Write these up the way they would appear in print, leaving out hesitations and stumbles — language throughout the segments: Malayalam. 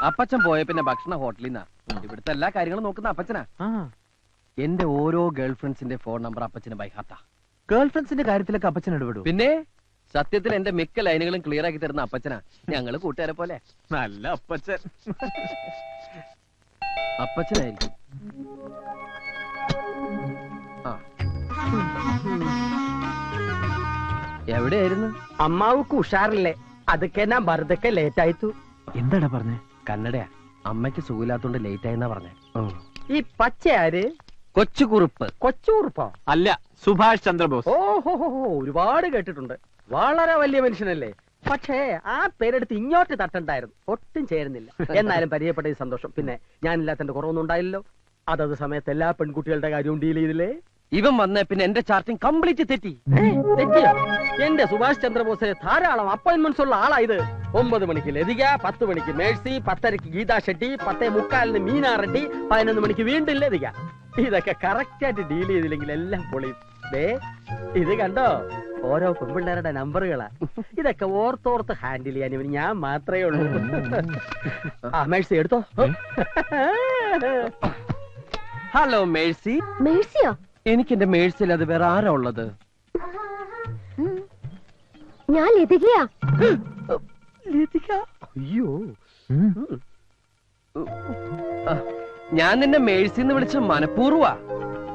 അപ്പച്ചൻ പോയ പിന്നെ ഭക്ഷണ ഹോട്ടലിൽ നിന്നാ. ഇവിടുത്തെ എല്ലാ കാര്യങ്ങളും നോക്കുന്ന അപ്പച്ചനാ. എന്റെ ഓരോ ഗേൾ ഫ്രണ്ട്സിന്റെ ഫോൺ നമ്പർ അപ്പച്ചന് ബൈഹാത്താ. ഗേൾ ഫ്രണ്ട്സിന്റെ കാര്യത്തിലൊക്കെ അപ്പച്ചൻ ഇടപെടും. പിന്നെ സത്യത്തിൽ എന്റെ മിക്ക ലൈനുകളും ക്ലിയർ ആക്കി തരുന്ന അപ്പച്ചനാ. ഞങ്ങള് കൂട്ടുകാരെ പോലെ. നല്ല അപ്പച്ചൻ. അപ്പച്ചനായിരിക്കും. എവിടെയായിരുന്നു? അമ്മാവുക്ക് ഉഷാറില്ലേ? അതൊക്കെ ഞാൻ വെറുതെ ലേറ്റ് ആയിത്തു. എന്താടാ പറഞ്ഞേ? കന്നഡയാ. അമ്മയ്ക്ക് സുഖമില്ലാത്തോണ്ട് ലേറ്റ് ആയെന്നാ പറഞ്ഞേ. ഈ പച്ച ആര്? കൊച്ചുകുറുപ്പ്. കൊച്ചുകുറുപ്പോ? അല്ല, സുഭാഷ് ചന്ദ്രബോസ്. ഓഹോ, ഒരുപാട് കേട്ടിട്ടുണ്ട്. വളരെ വലിയ മനുഷ്യനല്ലേ. പക്ഷേ ആ പേരെടുത്ത് ഇങ്ങോട്ട് തട്ടണ്ടായിരുന്നു. ഒട്ടും ചേരുന്നില്ല. എന്നാലും പരിചയപ്പെട്ട സന്തോഷം. പിന്നെ ഞാനില്ലാത്തന്റെ കുറവൊന്നും ഉണ്ടായില്ലല്ലോ. അതത് സമയത്ത് എല്ലാ പെൺകുട്ടികളുടെ കാര്യവും ഡീൽ ചെയ്തില്ലേ? ഇവൻ വന്ന പിന്നെ എന്റെ ചാർട്ടിങ് കംപ്ലീറ്റ് തെറ്റി. തെറ്റിയോ? എന്റെ സുഭാഷ് ചന്ദ്രബോസിന് ധാരാളം അപ്പോയിന്റ്മെന്റ്സ് ഉള്ള ആളായത്. 9 മണിക്ക് ലതിക, 10 മണിക്ക് മേഴ്സി, 10:30 ഗീതാ ഷെട്ടി, 10:45 മീനാ റെഡ്ഡി, 11 മണിക്ക് വീണ്ടും ലതിക. ഇതൊക്കെ കറക്റ്റ് ആയിട്ട് ഡീൽ ചെയ്തില്ലെങ്കിൽ എല്ലാം പൊളിയും. ഇത് കണ്ടോ, ഓരോ പെൺപിള്ളേരുടെ നമ്പറുകളാ. ഇതൊക്കെ ഓർത്തോർത്ത് ഹാൻഡിൽ ചെയ്യാൻ ഇവന് ഞാൻ മാത്രമേ ഉള്ളൂ. ആ മേഴ്സി എടുത്തോ. Hello Mercy. മേഴ്സിയോ? എനിക്ക് എന്റെ മേഴ്സിൽ അത് വേറെ ആരാ ഉള്ളത്? ഞാൻ ലതികയാ. അയ്യോ, ഞാൻ നിന്നെ മേഴ്സി എന്ന് വിളിച്ച മനഃപൂർവ്വ.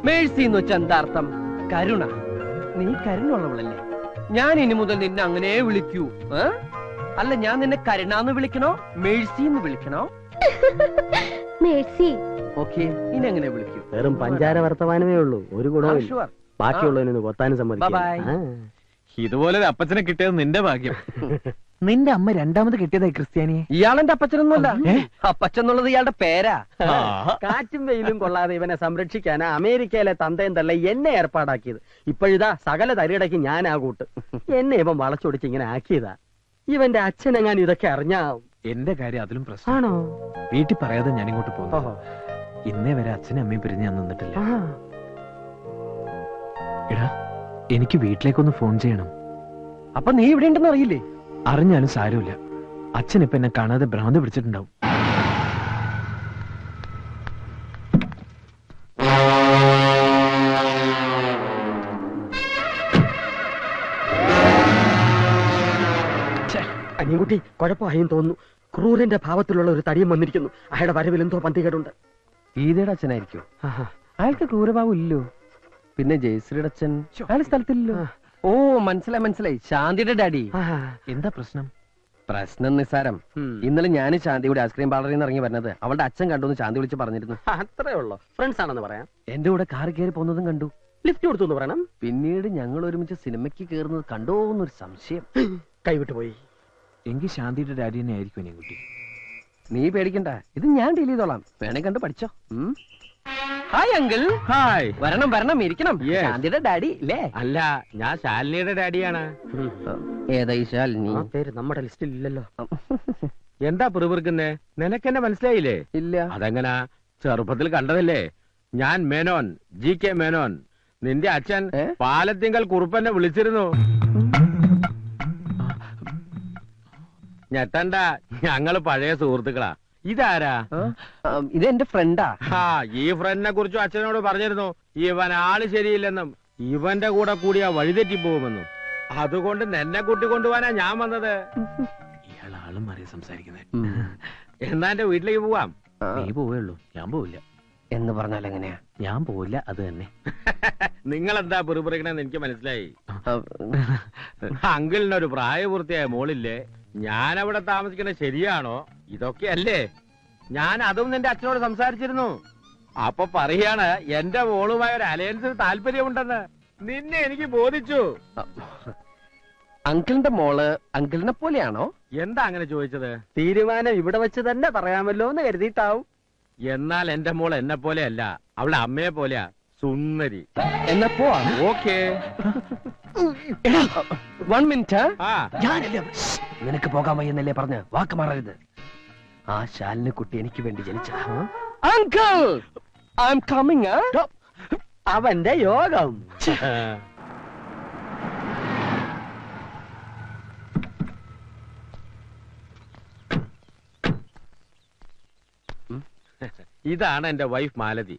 മേഴ്സി എന്ന് വെച്ച എന്താ അർത്ഥം? കരുണ. നീ കരുണുള്ളവളല്ലേ? ഞാൻ ഇനി മുതൽ നിന്നെ അങ്ങനെ വിളിക്കൂ. അല്ല, ഞാൻ നിന്നെ കരുണാന്ന് വിളിക്കണോ മേഴ്സി എന്ന് വിളിക്കണോ? മേഴ്സി. ഓക്കെ, ഇനി എങ്ങനെ വിളിക്കൂ? വെറും പഞ്ചാര വർത്തമാനമേ ഉള്ളൂ. ഒരു ഗുണവും ബാക്കിയുള്ളതിനൊന്ന് കൊത്താനും സമ്മതിക്കും. ഇതുപോലെ അപ്പച്ചനെ കിട്ടിയത് നിന്റെ ഭാഗ്യം. നിന്റെ അമ്മ രണ്ടാമത് കിട്ടിയതായി ക്രിസ്ത്യാനിയെ. ഇയാളെന്റെ അപ്പച്ചനൊന്നുമല്ല. അപ്പച്ചെന്നുള്ളത് ഇയാളുടെ പേരാ. കാറ്റും വെയിലും കൊള്ളാതെ ഇവനെ സംരക്ഷിക്കാനാ അമേരിക്കയിലെ തന്തയും തള്ള എന്നെ ഏർപ്പാടാക്കിയത്. ഇപ്പോഴിതാ സകല തരിടയ്ക്ക് ഞാൻ ആ കൂട്ട്. എന്നെ ഇവൻ വളച്ചൊടിച്ച് ഇങ്ങനെ ആക്കിയതാ. ഇവന്റെ അച്ഛനെങ്ങാൻ ഇതൊക്കെ അറിഞ്ഞാ. എന്റെ കാര്യം അതിലും പ്രശ്നമാണോ? വീട്ടിൽ പറയാതെ ഞാൻ ഇങ്ങോട്ട് പോകുന്നു. ഇന്നേ വരെ അച്ഛനും അമ്മയും പിരിഞ്ഞ് ഞാൻ നിന്നിട്ടില്ല. എടാ, എനിക്ക് വീട്ടിലേക്കൊന്ന് ഫോൺ ചെയ്യണം. അപ്പൊ നീ ഇവിടെ ഉണ്ടെന്ന് അറിയില്ലേ? അറിഞ്ഞാലും സാരമില്ല. അച്ഛൻ ഇപ്പൊ എന്നെ കാണാതെ ഭ്രാന്ത് പിടിച്ചിട്ടുണ്ടാവും. അനിയൻകുട്ടി കുഴപ്പമായും തോന്നുന്നു. ക്രൂരന്റെ ഭാവത്തിലുള്ള ഒരു തടിയും വന്നിരിക്കുന്നു. അയാളുടെ വരവിൽ എന്തോ പന്തികേടുണ്ട്. ഗീതയുടെ അച്ഛനായിരിക്കും. അയാൾക്ക് ക്രൂരഭാവം ഇല്ലോ. പിന്നെ ജയശ്രീയുടെ അച്ഛൻ അയാൾ സ്ഥലത്തില്ലല്ലോ. ഓ, മനസ്സിലായി. ശാന്തിയുടെ ഡാഡി. എന്താ പ്രശ്നം? പ്രശ്നം നിസ്സാരം. ഇന്നലെ ഞാൻ ശാന്തിയുടെ ഐസ്ക്രീം പാർലറിൽ നിന്ന് ഇറങ്ങി വരുന്നത് അവളുടെ അച്ഛൻ കണ്ടു എന്ന് ശാന്തി വിളിച്ച് പറഞ്ഞിരുന്നു. അത്രേ ഉള്ളൂ. ഫ്രണ്ട്സ് ആണെന്ന് പറയാം. എന്റെ കൂടെ കാർ കയറി പോകുന്നതും കണ്ടു. ലിഫ്റ്റ് കൊടുത്തു എന്ന് പറയണം. പിന്നീട് ഞങ്ങൾ ഒരുമിച്ച് സിനിമയ്ക്ക് കയറുന്നത് കണ്ടോ എന്നൊരു സംശയം. കൈവിട്ടു പോയി. എങ്കിൽ ശാന്തിയുടെ ഡാഡി തന്നെ ആയിരിക്കും അനിയൻ കുട്ടി. നീ പേടിക്കണ്ട, ഇത് ഞാൻ ഡീൽ ചെയ്തോളാം. വേണേ കണ്ട് പഠിച്ചോ. Hi uncle. ഹായ്. വരണം ഇരിക്കണം. ശാന്തിയുടെ ഡാഡി അല്ലേ? അല്ല, ഞാൻ ശാലിനിയുടെ ഡാഡിയാണ്. ഏതാ ഈ ശാലിനി? പേര് നമ്മുടെ ലിസ്റ്റിൽ ഇല്ലല്ലോ. എന്താ പിറുപിറുക്കുന്നേ? നിനക്കെന്നെ മനസ്സിലായില്ലേ? ഇല്ല. അതെങ്ങനാ? ചെറുപ്പത്തിൽ കണ്ടതല്ലേ. ഞാൻ മേനോൻ, GK മേനോൻ. നിന്റെ അച്ഛൻ പാലത്തിങ്കൽ കുറുപ്പന്നെ വിളിച്ചിരുന്നു. ഞെട്ടണ്ട, ഞങ്ങള് പഴയ സുഹൃത്തുക്കളാ. ഇതാരാ? ഇത് എന്റെ ഫ്രണ്ടാ. ഈ ഫ്രണ്ടിനെ കുറിച്ചും അച്ഛനോട് പറഞ്ഞിരുന്നു. ഇവൻ ആള് ശരിയില്ലെന്നും ഇവന്റെ കൂടെ കൂടിയാ വഴിതെറ്റി പോകുമെന്നും. അതുകൊണ്ട് നിന്നെ കൂട്ടിക്കൊണ്ടുപോവാനാ ഞാൻ വന്നത്. ഇയാൾ ആളും മാറി സംസാരിക്കുന്നത്. എന്നാ എന്റെ വീട്ടിലേക്ക് പോവാം. നീ പോവുള്ളൂ, ഞാൻ പോവില്ല. എന്ന് പറഞ്ഞാൽ എങ്ങനെയാ? ഞാൻ പോവില്ല, അത് തന്നെ. നിങ്ങളെന്താ പിറുപിറുക്കണെന്ന് എനിക്ക് മനസ്സിലായി. അങ്കിളിനൊരു പ്രായപൂർത്തിയായ മോളില്ലേ? ഞാൻ അവിടെ താമസിക്കുന്നത് ശരിയാണോ? ഇതൊക്കെയല്ലേ? ഞാൻ അതും നിന്റെ അച്ഛനോട് സംസാരിച്ചിരുന്നു. അപ്പൊ പറയാണ് എന്റെ മോളുമായ ഒരു അലയൻസിന് താല്പര്യമുണ്ടെന്ന്. നിന്നെ എനിക്ക് ബോധിച്ചു. അങ്കിളിന്റെ മോള് അങ്കിളിനെ പോലെയാണോ? എന്താ അങ്ങനെ ചോദിച്ചത്? തീരുമാനം ഇവിടെ വെച്ച് തന്നെ പറയാമല്ലോ എന്ന് കരുതിയിട്ടാവും. എന്നാൽ എന്റെ മോൾ എന്നെ പോലെയല്ല, അവളുടെ അമ്മയെ പോലെയാ. സുന്ദരി. എന്നാ പോവാ. ഓക്കേ. 1 മിനിറ്റ്. ഞാനല്ലേ നിനക്ക് പോകാൻ വയ്യെന്നല്ലേ പറഞ്ഞ് വാക്ക് മാറരുത്. ആ ശാലിന് കുട്ടി എനിക്ക് വേണ്ടി ജനിച്ച അങ്കിൾ. I am coming. അവന്റെ യോഗം. ഇതാണ് എന്റെ വൈഫ് മാലതി.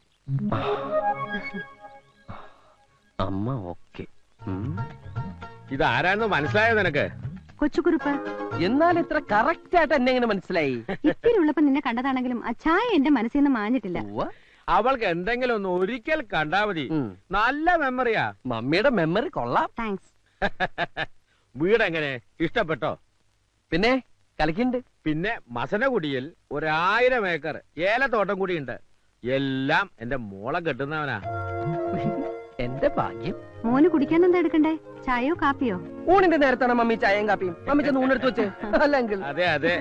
അമ്മ ഓക്കെ. ഇതാരാണെന്ന് മനസ്സിലായോ നിനക്ക്? കൊച്ചുകുറുപ്പ്, എന്നാൽ ഇത്ര കറക്റ്റ് ആയിട്ട് എന്നെ എങ്ങനെ മനസ്സിലായി? ഇത്തിരി ഉള്ളപ്പോ നിന്നെ കണ്ടതാണെങ്കിലും ആ ചായ എന്റെ മനസ്സിൽ നിന്ന് മാഞ്ഞിട്ടില്ല. ഉവ്വ. അവൾക്ക് എന്തെങ്കിലും ഒന്ന് ഒരിക്കൽ കണ്ടാ മതി. നല്ല മെമ്മറിയാ. മമ്മിയുടെ മെമ്മറി കൊള്ളാം. താങ്ക്സ്. വീട് എങ്ങനെ, ഇഷ്ടപ്പെട്ടോ? പിന്നെ കളിക്കുന്നുണ്ട്. പിന്നെ മസനകുടിയിൽ 1000 ഏക്കർ ഏലത്തോട്ടം കൂടിയുണ്ട്. എല്ലാം എന്റെ മോളെ കെട്ടുന്നവനാ. എന്റെ ഭാഗ്യം. മോന് കുടിക്കാൻ എന്താ എടുക്കണ്ടേ? ചായയോ കാപ്പിയോ? ഊണിന്റെ നേരത്താണ് മമ്മി ചായയും കാപ്പിയും. മമ്മി ചെന്ന് ഊണെടുത്ത് വെച്ചേ. അല്ല അങ്കിൾ. അതെ അതെ.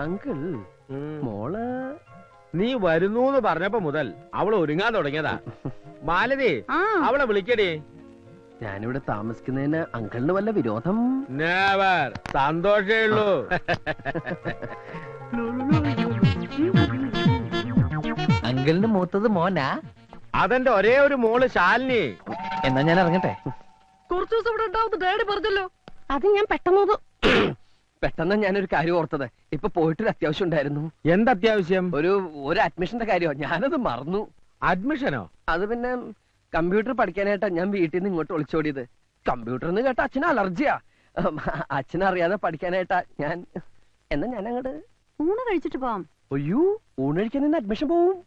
അങ്കിൾ, മോള് നീ വരുന്നൂന്ന് പറഞ്ഞപ്പോ മുതൽ അവൾ ഒരുങ്ങാൻ തുടങ്ങിയതാ. മാലതി, അവളെ വിളിക്കടി. ഞാനിവിടെ താമസിക്കുന്നതിന് അങ്കിളിന് വല്ല വിരോധം? നെവർ. സന്തോഷേ ഉള്ളൂ. അങ്കിളിന് മൂത്തത് മോനാ? അതെന്റെ ഒരേ ഒരു മോള് ശാലിനി. എന്നാ ഞാൻ ഇറങ്ങട്ടെ. കുറച്ചു ദിവസം ഇവിടെ ഉണ്ടാവും ഡാഡി പറഞ്ഞല്ലോ. അത് ഞാൻ പെട്ടെന്ന് ഞാനൊരു കാര്യം ഓർത്തത്. ഇപ്പൊ പോയിട്ടൊരു അത്യാവശ്യം ഉണ്ടായിരുന്നു. എന്തത്യാവശ്യം? ഒരു അഡ്മിഷന്റെ കാര്യമോ, ഞാനത് മറന്നു. അഡ്മിഷനോ? അത് പിന്നെ കമ്പ്യൂട്ടർ പഠിക്കാനായിട്ടാ ഞാൻ വീട്ടിൽ നിന്ന് ഇങ്ങോട്ട് ഒളിച്ചോടിയത്. കമ്പ്യൂട്ടർ എന്ന് കേട്ട അച്ഛന് അലർജിയാ. അച്ഛനറിയാതെ പഠിക്കാനായിട്ടാ ഞാൻ. എന്നാ ഞാൻ അങ്ങോട്ട് ഊണ് കഴിച്ചിട്ട് പോവാം. അയ്യോ, ഊണ് കഴിക്കാൻ നിന്ന് അഡ്മിഷൻ പോവും.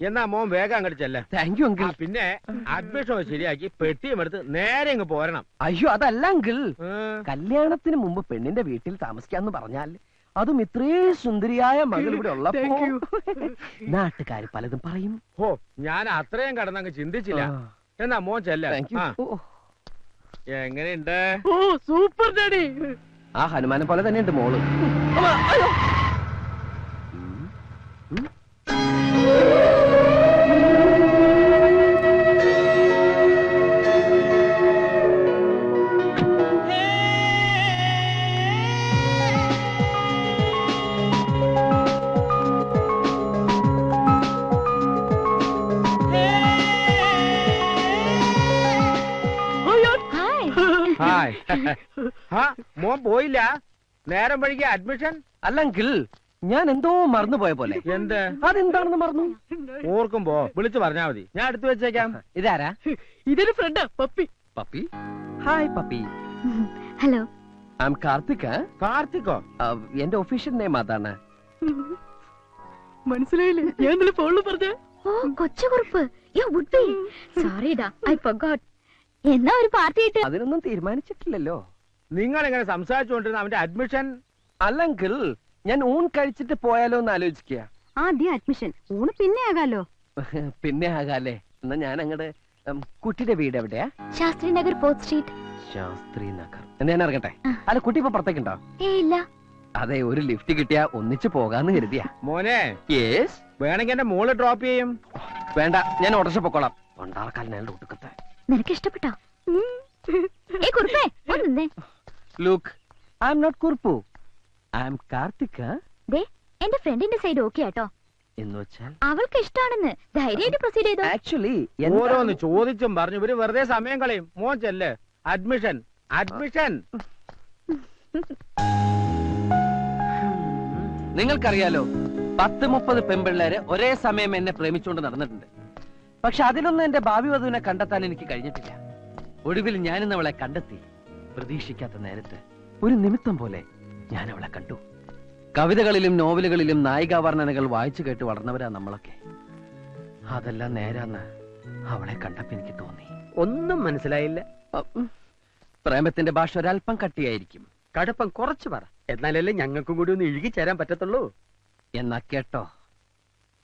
എന്നാ മോൻ വേഗം അങ്ങോട്ട് ചെല്ലേ. Thank you uncle. പിന്നെ അഡ്മിഷൻ ശരിയാക്കി പെട്ടിയും എടുത്ത് നേരെ ഇങ്ങ് പോരണം. അയ്യോ അതല്ല അങ്കിൾ, കല്യാണത്തിന് മുമ്പ് പെണ്ണിന്റെ വീട്ടിൽ താമസിക്കാന്ന് പറഞ്ഞാൽ അതും ഇത്രേ സുന്ദരിയായ മകൾ ഇവിടെ ഉള്ളപ്പോ നാട്ടുകാര് പലതും പറയും. ഓ, ഞാൻ അത്രയും കടന്നങ്ങ് ചിന്തിച്ചില്ല. എന്നാ മോൻ ചെല്ല. എങ്ങനെയുണ്ട്? ഓ സൂപ്പർ ഡാഡി. ആ ഹനുമാനെ പോലെ തന്നെയുണ്ട് മോള്. ഹായ്. മോൻ പോയില്ല? നേരം വഴിക്ക് അഡ്മിഷൻ? അല്ല അങ്കിൾ, ഞാൻ എന്തോ മറന്നുപോയ പോലെ. എന്ത്? അതെന്താണെന്ന് മറന്നു. ഓർക്കുമ്പോ വിളിച്ചു പറഞ്ഞാ മതി, ഞാൻ എടുത്തു വെച്ചേക്കാം. ഇതാരാ? ഇതൊരു ഫ്രണ്ടാ, Puppy. Puppy? Hi Puppy. Hello, I am Karthik. കാർത്തിക്കോ? എന്റെ ഒഫീഷ്യൽ നെയിം അതാണ്. മനസ്സിലായില്ലേ? ഞാൻ ഇന്നലെ ഫോണിൽ പറഞ്ഞ. ഓ Kochukurup, you would be sorry ഡാ, ഐ ഫർഗോട്ട്. എന്നാ ഒരു പാർട്ടി ഇട്ട്. അതിനൊന്നും തീരുമാനിച്ചിട്ടില്ലല്ലോ. നിങ്ങൾ എങ്ങനെ സംസാരിച്ചുകൊണ്ടിരുന്ന അവന്റെ അഡ്മിഷൻ? അല്ല അങ്കിൾ, ഞാൻ ഊൺ കഴിച്ചിട്ട് പോയാലോ എന്ന് ആലോചിക്കുക. ആദ്യം അഡ്മിഷൻ, ഊണ് പിന്നെ ആകാലോ. പിന്നെ ആകാലേ. എന്നാ ഞാൻ അങ്ങട് കുട്ടിയുടെ വീട് എവിടെയാ? Shastri Nagar 4th street. ശാസ്ത്രി നഗർ. എന്നാ ഞാൻ ഇറങ്ങട്ടെ? അല്ല കുട്ടി ഇപ്പൊ പുറത്തേക്കുണ്ടോ? ഇല്ല. അതെ, ഒരു ലിഫ്റ്റ് കിട്ടിയാ ഒന്നിച്ച് പോകാന്ന് കരുതിയാ. മോനെ, യേസ്. വേണമെങ്കിൽ എന്റെ മോള് ഡ്രോപ്പ് ചെയ്യും. വേണ്ട, ഞാൻ ഓട്ടോറിക്ഷ പൊക്കോളാം. കൊണ്ടാർക്കാലിനാളുടെ ഒട്ടുക്കത്തെ. നിനക്ക് ഇഷ്ടപ്പെട്ടോ? കുറുപ്പേ ഒന്നേ. Look, I am not Kurup, I am Karthik. ദേ, എന്റെ ഫ്രണ്ടിന്റെ സൈഡ് ഓക്കെ ആട്ടോ. എന്ന് വെച്ചാൽ അവൾക്ക് ഇഷ്ടാണെന്ന് ധൈര്യമായിട്ട് പ്രൊസീഡ് ചെയ്തോ. ആക്ച്വലി ഓരോന്ന് ചോദിച്ചും പറഞ്ഞു ഇവര് വെറുതെ സമയം കളയും. മോൻ ചെല്ല്. Admission admission. നിങ്ങൾക്കറിയാലോ, 10-30 പെൺപിള്ളേര് ഒരേ സമയം എന്നെ പ്രേമിച്ചുകൊണ്ട് നടന്നിട്ടുണ്ട്. പക്ഷെ അതിലൊന്നും എന്റെ ഭാവി വധുവിനെ കണ്ടെത്താൻ എനിക്ക് കഴിഞ്ഞിട്ടില്ല. ഒടുവിൽ ഞാനിന്ന് അവളെ കണ്ടെത്തി. പ്രതീക്ഷിക്കാത്ത നേരത്ത് ഒരു നിമിത്തം പോലെ ഞാൻ അവളെ കണ്ടു. കവിതകളിലും നോവലുകളിലും നായികാവർണ്ണനകൾ വായിച്ചു കേട്ട് വളർന്നവരാ നമ്മളൊക്കെ. അതെല്ലാം നേരാന്ന് അവളെ കണ്ടപ്പോ എനിക്ക് തോന്നി. ഒന്നും മനസ്സിലായില്ല. പ്രേമത്തിന്റെ ഭാഷ ഒരല്പം കട്ടിയായിരിക്കും. കടുപ്പം കുറച്ച് പറ, എന്നാലല്ലേ ഞങ്ങൾക്കും കൂടി ഒന്ന് ഇഴുകി ചേരാൻ പറ്റത്തുള്ളൂ. എന്നാ കേട്ടോ,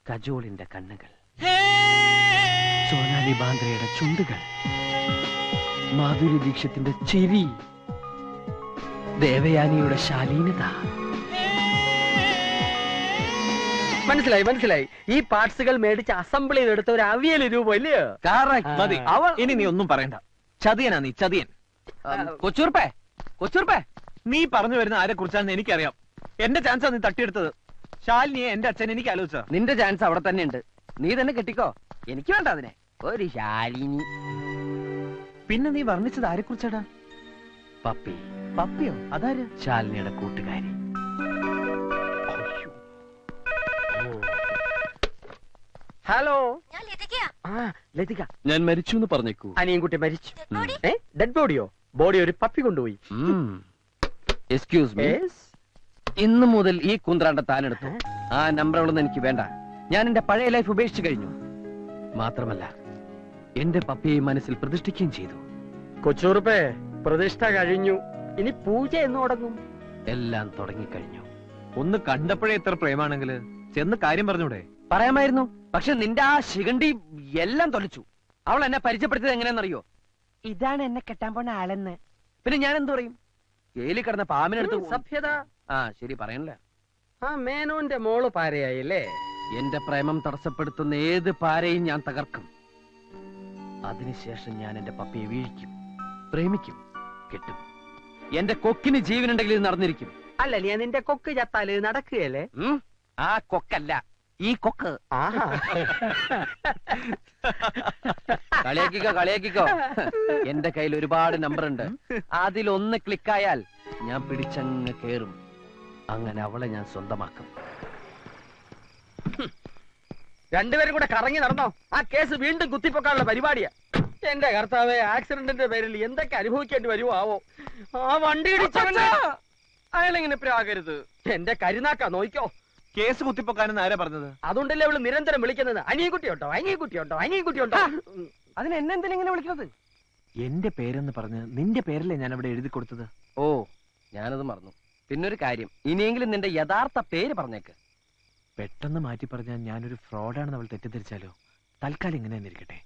കജോളിന്റെ കണ്ണുകൾ, സോനാലി ബാന്ദ്രയുടെ ചുണ്ടുകൾ, മാധുരി ദീക്ഷത്തിന്റെ ചിരി, ദേവയാനിയുടെ ശാലീനത. മനസ്സിലായി. ഈ പാർട്സുകൾ മേടിച്ച് അസംബിൾ ചെയ്തെടുത്ത ഒരു അവിയൽ രൂപം ഇല്ലയോ? മതി. ഇനി നീ ഒന്നും പറയണ്ട. ചതിയനാ നീ, ചതിയൻ. കൊച്ചൂർപ്പേ, നീ പറഞ്ഞു വരുന്ന ആരെ കുറിച്ചാണെന്ന് എനിക്കറിയാം. എന്റെ ചാൻസാ നീ തട്ടിയെടുത്തത്. ശാലിനിയെ എന്റെ അച്ഛൻ എനിക്ക് ആലോചിച്ച. നിന്റെ ചാൻസ് അവിടെ തന്നെ ഉണ്ട്. നീ തന്നെ കെട്ടിക്കോ. എനിക്ക് വേണ്ട അതിനെ. ഒരു ശാലിനി. പിന്നെ നീ വർണ്ണിച്ചത് ആരെ കുറിച്ചാടാ? പപ്പിയോ? അതാര്? ശാലിനിയുടെ കൂട്ടുകാരി. ഹലോ ഞാൻ ലതികയാ. ആ ലതിക, ഞാൻ മരിച്ചു എന്ന് പറഞ്ഞേക്കൂ. അനിയൻകുട്ടി മരിച്ചു. ഡെഡ് ബോഡിയോ? ബോഡി ഒരു പപ്പി കൊണ്ടുപോയി. Excuse me, Yes. ഇന്ന് മുതൽ ഈ കുന്ത്രാണ്ട താനെടുത്തു. ആ നമ്പറുകളൊന്നും എനിക്ക് വേണ്ട. ഞാൻ എന്റെ പഴയ ലൈഫ് ഉപേക്ഷിച്ചു കഴിഞ്ഞു. മാത്രമല്ല എന്റെ പപ്പിയെ മനസ്സിൽ പ്രതിഷ്ഠിക്കുകയും ചെയ്തു. കൊച്ചുറുപ്പേ, പ്രതിഷ്ഠ കഴിഞ്ഞു. ഇനി പൂജ എന്ന് തുടങ്ങും. എല്ലാം തുടങ്ങിക്കഴിഞ്ഞു. ഒന്ന് കണ്ടപ്പോഴേ ഇത്ര പ്രേമാണെങ്കില് ചെന്ന് കാര്യം പറഞ്ഞൂടെ? പറയാമായിരുന്നു, പക്ഷെ നിന്റെ ആ ശിഖണ്ഡി എല്ലാം തൊലച്ചു. അവൾ എന്നെ പരിചയപ്പെടുത്തിയത് എങ്ങനെയാണെന്നറിയോ? ഇതാണ് എന്നെ കെട്ടാൻ പോണ ആളെന്ന്. പിന്നെ ഞാൻ എന്തു പറയും? ജയിലിൽ കിടന്ന പാമ്പിനെടുത്ത് സഭ്യത. ആ ശരി, പറയണില്ല. ആ മേനോന്റെ മോള് പാരയായില്ലേ? എന്റെ പ്രേമം തടസ്സപ്പെടുത്തുന്ന ഏത് പാരയും ഞാൻ തകർക്കും. അതിനുശേഷം ഞാൻ എന്റെ പപ്പിയെ വീഴിക്കും, പ്രേമിക്കും, കെട്ടും. എന്റെ കൊക്കിന് ജീവനുണ്ടെങ്കിൽ ഇത് നടന്നിരിക്കും. അല്ല, നീ നിന്റെ കൊക്ക് ചത്താല് നടക്കുകയല്ലേ? ആ കൊക്കല്ല, ഈ കൊക്ക്. ആഹാ. കളിയാക്കിക്കോ. എന്റെ കയ്യിൽ ഒരുപാട് നമ്പർ ഉണ്ട്. അതിലൊന്ന് ക്ലിക്കായാൽ ഞാൻ പിടിച്ചങ്ങ് കേറും. അങ്ങനെ അവളെ ഞാൻ സ്വന്തമാക്കും. രണ്ടുപേരും കൂടെ കറങ്ങി നടന്നോ? ആ കേസ് വീണ്ടും കുത്തിപ്പൊക്കാനുള്ള പരിപാടിയാ. എന്റെ കർത്താവേ, ആക്സിഡന്റിന്റെ പേരിൽ എന്തൊക്കെ അനുഭവിക്കേണ്ടി വരുമോ ആവോ. ആ വണ്ടി ഇടിച്ചവനെ അയാളെങ്ങനെ പ്രാകരുത്. എന്റെ കരുനാക്ക നോയിക്കോ. കേസ് കുത്തിപ്പൊക്കാനെന്ന് ആരാ പറഞ്ഞത്? അതുകൊണ്ടല്ലേ അവള് നിരന്തരം വിളിക്കുന്നത് അനിയൻകുട്ടിയുണ്ടോ, അനിയൻകുട്ടിയുണ്ടോ, അനിയൻകുട്ടിയുണ്ടോ. അതിന് എന്നെന്തിനാ ഇങ്ങനെ വിളിക്കുന്നത്? എന്റെ പേരെന്ന് പറഞ്ഞ് നിന്റെ പേരല്ലേ ഞാൻ അവിടെ എഴുതി കൊടുത്തത്? ഓ, ഞാനത് മറന്നു. പിന്നൊരു കാര്യം, ഇനിയെങ്കിലും നിന്റെ യഥാർത്ഥ പേര് പറഞ്ഞേക്ക്. പെട്ടെന്ന് മാറ്റി പറഞ്ഞാൽ ഞാനൊരു ഫ്രോഡാണെന്ന് അവൾ തെറ്റിദ്ധരിച്ചാലോ? തൽക്കാലം ഇങ്ങനെ തന്നെ ഇരിക്കട്ടെ,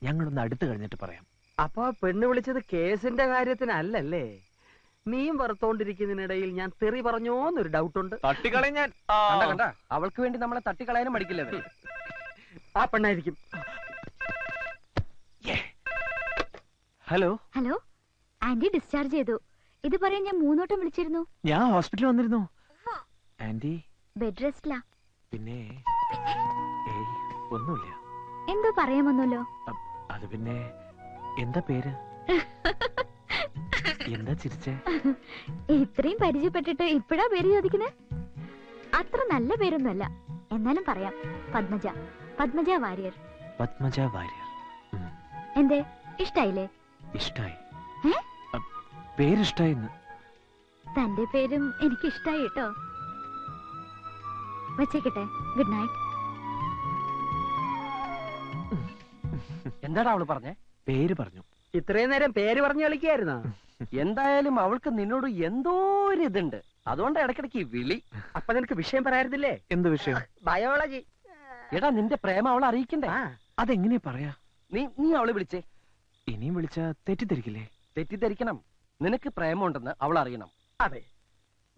ഞങ്ങളൊന്ന് അടുത്ത് കഴിഞ്ഞിട്ട് പറയാം. അപ്പൊ പെണ്ണ് വിളിച്ചത് കേസിന്റെ കാര്യത്തിനല്ലല്ലേ? നീയും വറുത്തോണ്ടിരിക്കുന്നതിനിടയിൽ ഞാൻ തെറി പറഞ്ഞോന്നൊരു ഡൗട്ടുണ്ട്. തട്ടിക്കളെ ഞാൻ. കണ്ട അവൾക്ക് വേണ്ടി നമ്മളെ തട്ടിക്കളയാനും മടിക്കില്ലത്. ആ പെണ്ണായിരിക്കും. ഹലോ ഹലോ, ആന്റി ഡിസ്ചാർജ് ചെയ്തു. ഇത് പറയാൻ ഞാൻ 3 വട്ടം വിളിച്ചിരുന്നു. ഞാൻ ഹോസ്പിറ്റലിൽ വന്നിരുന്നു. ആന്റി ബെഡ് റെസ്റ്റിലാ. പിന്നെ ഏയ് ഒന്നുമില്ല. എന്തോ പറയാമെന്നല്ലോ. അത് പിന്നെ എന്താ പേര്? എന്താ ചിരിച്ചേ? ഇത്രയും പരിചയപ്പെട്ടിട്ട് ഇപ്പഴാ പേര് ചോദിക്കുന്നത്? അത്ര നല്ല പേരൊന്നുമല്ല, എന്നാലും പറയാം. പത്മജ, പത്മജ വാര്യർ. പത്മജ വാര്യർ. എന്തേ, ഇഷ്ടായില്ലേ? ഇഷ്ടായി. ഏ? പേരിഷ്ടായിന്ന്. തന്റെ പേരും എനിക്ക് ഇഷ്ടായി കേട്ടോ. വച്ചേക്കട്ടെ. Good night. എന്താടാ അവള് പറഞ്ഞേ? പേര് പറഞ്ഞു. ഇത്രയും നേരം പേര് പറഞ്ഞു കളിക്കായിരുന്നോ? എന്തായാലും അവൾക്ക് നിന്നോട് എന്തോ ഒരു ഇതുണ്ട്. അതുകൊണ്ട് ഇടയ്ക്കിടയ്ക്ക് ഈ വിളി. അപ്പൊ നിനക്ക് വിഷയം പറയാറുന്നില്ലേ? എന്ത് വിഷയം? ബയോളജി. എടാ, നിന്റെ പ്രേമം അവളെ അറിയിക്കണ്ടേ? അതെങ്ങനെയാ പറയാ? നീ അവളെ വിളിച്ചേ. ഇനിയും വിളിച്ചാ തെറ്റിദ്ധരിക്കില്ലേ? തെറ്റിദ്ധരിക്കണം. നിനക്ക് പ്രേമമുണ്ടെന്ന് അവൾ അറിയണം. അതെ,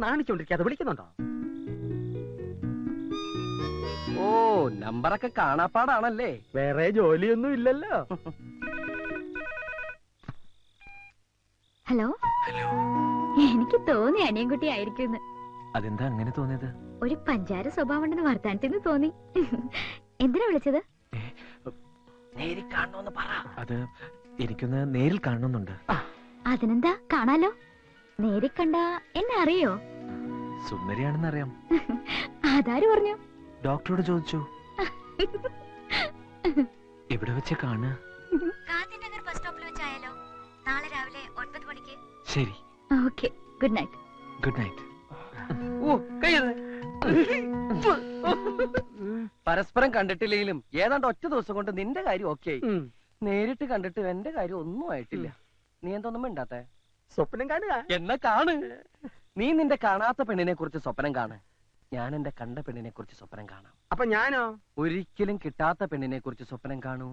നാണിച്ചോണ്ടിരിക്കാതെ വിളിക്കുന്നുണ്ടോ? ഓ, നമ്പറൊക്കെ കാണാപ്പാടാണല്ലേ. വേറെ ജോലിയൊന്നും ഇല്ലല്ലോ. ഹലോ. എനിക്ക് തോന്നി അനിയൻകുട്ടി ആയിരിക്കും. അതെന്താ അങ്ങനെ തോന്നിയത്? ഒരു പഞ്ചാര സ്വഭാവം ഉണ്ടെന്ന് വർത്താനത്തിന് തോന്നി. എന്തിനാ വിളിച്ചത്? നേരി കാണണമെന്ന് പറ. അത് എനിക്കൊന്ന് നേരിൽ കാണണമെന്നുണ്ട്. അതിനെന്താ, കാണാലോ. നേരി കണ്ട എന്നെ അറിയോ? സുന്ദരിയാണെന്ന് അറിയാം. അതാര് പറഞ്ഞു? ഡോക്ടറോട് ചോദിച്ചു. എവിടെ വെച്ച കാണുക? ഗാന്ധിനഗർ ബസ് സ്റ്റോപ്പിൽ വെച്ചായാലോ? നാളെ രാവിലെ 9 മണിക്ക്. ശരി. Okay, good night. Good night. ഓ, കയ്യത്. പരസ്പരം കണ്ടിട്ടില്ലെങ്കിലും ഏതാണ്ട് ഒറ്റ ദിവസം കൊണ്ട് നിന്റെ കാര്യം ഓക്കെ ആയി. നേരിട്ട് കണ്ടിട്ട് എന്റെ കാര്യം ഒന്നും ആയിട്ടില്ല. നീ എന്തൊന്നും മിണ്ടാത്തെ? സ്വപ്നം കാണുക. എന്നാ കാണ്. നീ നിന്റെ കാണാത്ത പെണ്ണിനെ കുറിച്ച് സ്വപ്നം കാണ്. ഞാൻ എന്റെ കണ്ട പെണ്ണിനെ കുറിച്ച് സ്വപ്നം കാണാം. അപ്പൊ ഞാനോ? ഒരിക്കലും കിട്ടാത്ത പെണ്ണിനെ കുറിച്ച് സ്വപ്നം കാണൂ.